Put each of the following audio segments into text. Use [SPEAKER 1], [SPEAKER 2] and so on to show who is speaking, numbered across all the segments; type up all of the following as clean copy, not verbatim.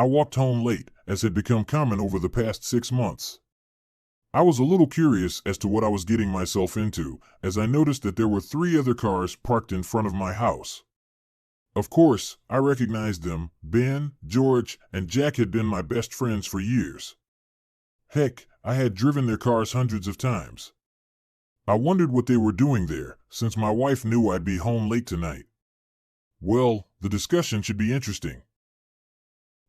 [SPEAKER 1] I walked home late, as had become common over the past 6 months. I was a little curious as to what I was getting myself into, as I noticed that there were 3 other cars parked in front of my house. Of course, I recognized them. Ben, George, and Jack had been my best friends for years. Heck, I had driven their cars hundreds of times. I wondered what they were doing there, since my wife knew I'd be home late tonight. Well, the discussion should be interesting.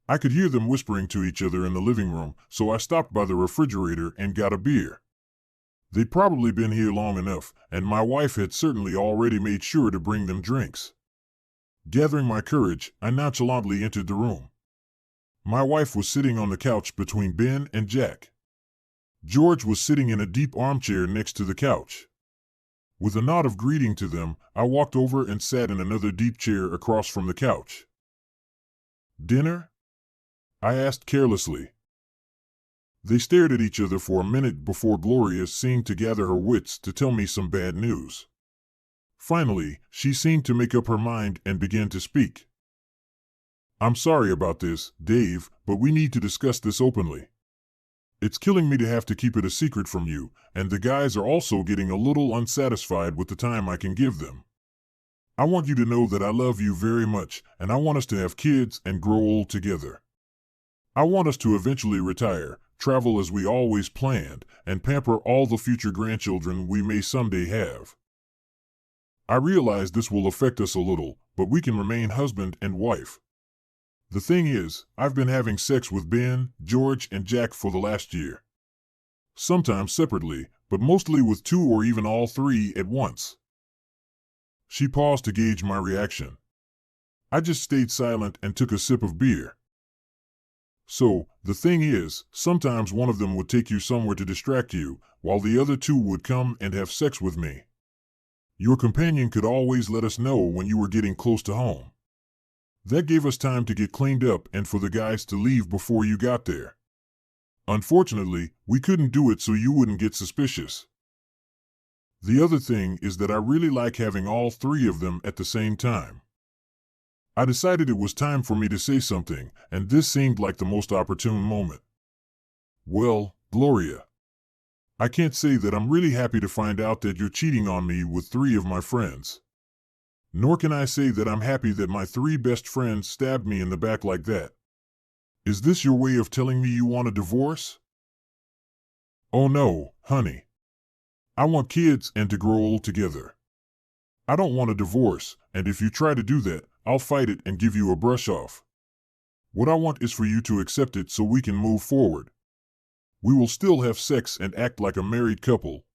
[SPEAKER 1] I could hear them whispering to each other in the living room, so I stopped by the refrigerator and got a beer. They'd probably been here long enough, and my wife had certainly already made sure to bring them drinks. Gathering my courage, I nonchalantly entered the room. My wife was sitting on the couch between Ben and Jack. George was sitting in a deep armchair next to the couch. With a nod of greeting to them, I walked over and sat in another deep chair across from the couch. "Dinner?" I asked carelessly. They stared at each other for a minute before Gloria seemed to gather her wits to tell me some bad news. Finally, she seemed to make up her mind and began to speak. "I'm sorry about this, Dave, but we need to discuss this openly. It's killing me to have to keep it a secret from you, and the guys are also getting a little unsatisfied with the time I can give them. I want you to know that I love you very much, and I want us to have kids and grow old together. I want us to eventually retire, travel as we always planned, and pamper all the future grandchildren we may someday have. I realize this will affect us a little, but we can remain husband and wife. The thing is, I've been having sex with Ben, George, and Jack for the last year. Sometimes separately, but mostly with 2 or even all 3 at once." She paused to gauge my reaction. I just stayed silent and took a sip of beer. "So, the thing is, sometimes one of them would take you somewhere to distract you, while the other 2 would come and have sex with me. Your companion could always let us know when you were getting close to home. That gave us time to get cleaned up and for the guys to leave before you got there. Unfortunately, we couldn't do it so you wouldn't get suspicious. The other thing is that I really like having all 3 of them at the same time." I decided it was time for me to say something, and this seemed like the most opportune moment. "Well, Gloria, I can't say that I'm really happy to find out that you're cheating on me with 3 of my friends. Nor can I say that I'm happy that my 3 best friends stabbed me in the back like that. Is this your way of telling me you want a divorce?" "Oh no, honey. I want kids and to grow old together. I don't want a divorce, and if you try to do that, I'll fight it and give you a brush off. What I want is for you to accept it so we can move forward. We will still have sex and act like a married couple.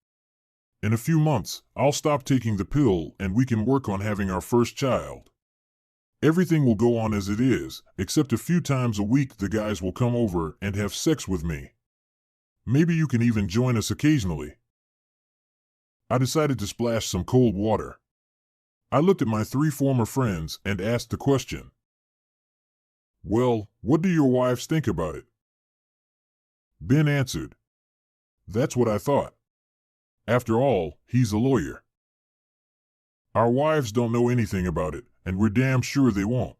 [SPEAKER 1] In a few months, I'll stop taking the pill and we can work on having our first child. Everything will go on as it is, except a few times a week the guys will come over and have sex with me. Maybe you can even join us occasionally." I decided to splash some cold water. I looked at my 3 former friends and asked the question. "Well, what do your wives think about it?" Ben answered. "That's what I thought. After all, he's a lawyer. Our wives don't know anything about it, and we're damn sure they won't.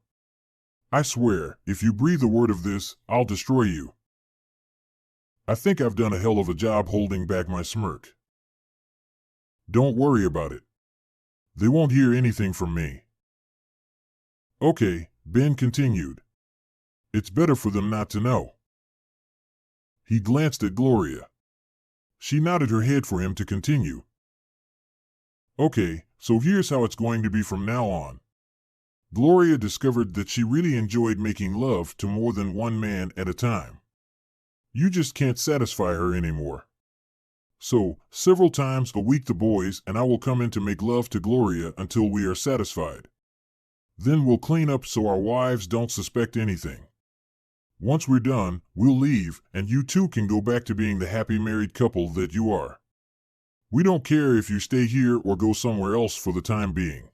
[SPEAKER 1] I swear, if you breathe a word of this, I'll destroy you." I think I've done a hell of a job holding back my smirk. "Don't worry about it. They won't hear anything from me." "Okay," Ben continued. "It's better for them not to know." He glanced at Gloria. She nodded her head for him to continue. "Okay, so here's how it's going to be from now on. Gloria discovered that she really enjoyed making love to more than one man at a time. You just can't satisfy her anymore. So, several times a week the boys and I will come in to make love to Gloria until we are satisfied. Then we'll clean up so our wives don't suspect anything. Once we're done, we'll leave, and you 2 can go back to being the happy married couple that you are. We don't care if you stay here or go somewhere else for the time being.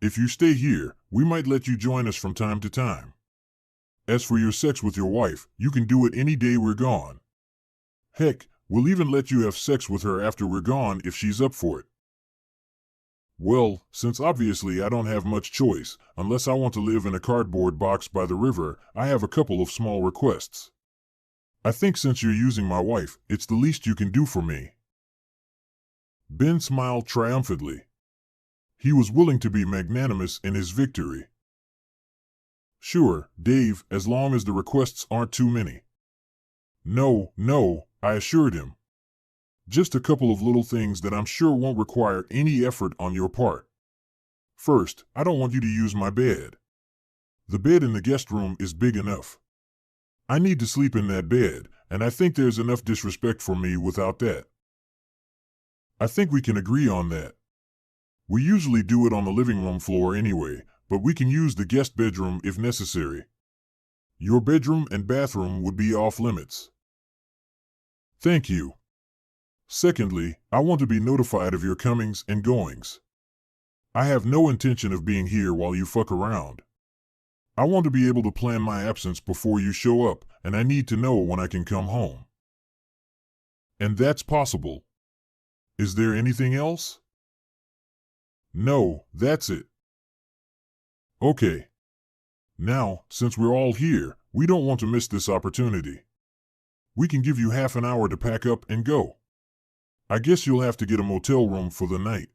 [SPEAKER 1] If you stay here, we might let you join us from time to time. As for your sex with your wife, you can do it any day we're gone. Heck, we'll even let you have sex with her after we're gone if she's up for it." Well, since obviously I don't have much choice, unless I want to live in a cardboard box by the river, I have a couple of small requests. I think since you're using my wife, it's the least you can do for me. Ben smiled triumphantly. He was willing to be magnanimous in his victory. Sure, Dave, as long as the requests aren't too many. No, I assured him. Just a couple of little things that I'm sure won't require any effort on your part. First, I don't want you to use my bed. The bed in the guest room is big enough. I need to sleep in that bed, and I think there's enough disrespect for me without that. I think we can agree on that. We usually do it on the living room floor anyway, but we can use the guest bedroom if necessary. Your bedroom and bathroom would be off limits. Thank you. Secondly, I want to be notified of your comings and goings. I have no intention of being here while you fuck around. I want to be able to plan my absence before you show up, and I need to know when I can come home. And that's possible. Is there anything else? No, that's it. Okay. Now, since we're all here, we don't want to miss this opportunity. We can give you half an hour to pack up and go. I guess you'll have to get a motel room for the night.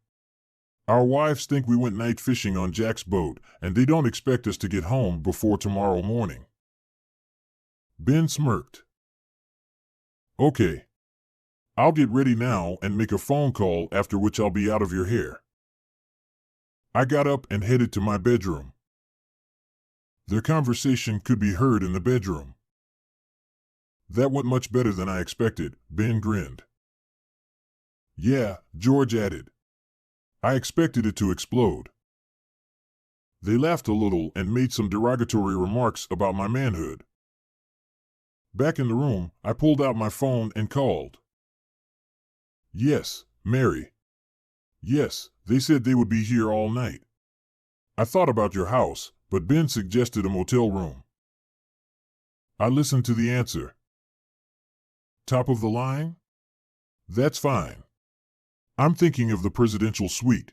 [SPEAKER 1] Our wives think we went night fishing on Jack's boat, and they don't expect us to get home before tomorrow morning. Ben smirked. Okay. I'll get ready now and make a phone call, after which I'll be out of your hair. I got up and headed to my bedroom. Their conversation could be heard in the bedroom. That went much better than I expected, Ben grinned. Yeah, George added. I expected it to explode. They laughed a little and made some derogatory remarks about my manhood. Back in the room, I pulled out my phone and called. Yes, Mary. Yes, they said they would be here all night. I thought about your house, but Ben suggested a motel room. I listened to the answer. Top of the line? That's fine. I'm thinking of the presidential suite.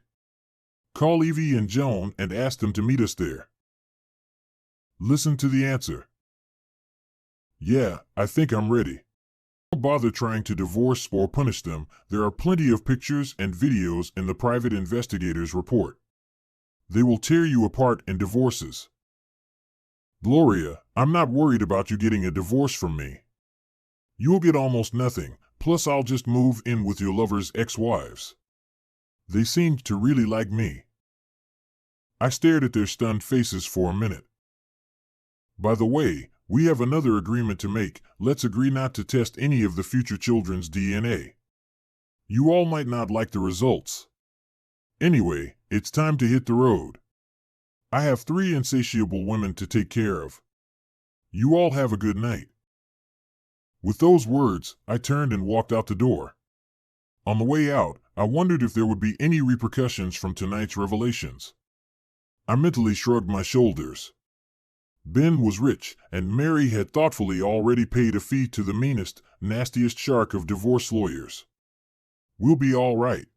[SPEAKER 1] Call Evie and Joan and ask them to meet us there. Listen to the answer. Yeah, I think I'm ready. Don't bother trying to divorce or punish them. There are plenty of pictures and videos in the private investigator's report. They will tear you apart in divorces. Gloria, I'm not worried about you getting a divorce from me. You'll get almost nothing, plus I'll just move in with your lover's ex-wives. They seemed to really like me. I stared at their stunned faces for a minute. By the way, we have another agreement to make. Let's agree not to test any of the future children's DNA. You all might not like the results. Anyway, it's time to hit the road. I have 3 insatiable women to take care of. You all have a good night. With those words, I turned and walked out the door. On the way out, I wondered if there would be any repercussions from tonight's revelations. I mentally shrugged my shoulders. Ben was rich, and Mary had thoughtfully already paid a fee to the meanest, nastiest shark of divorce lawyers. We'll be all right.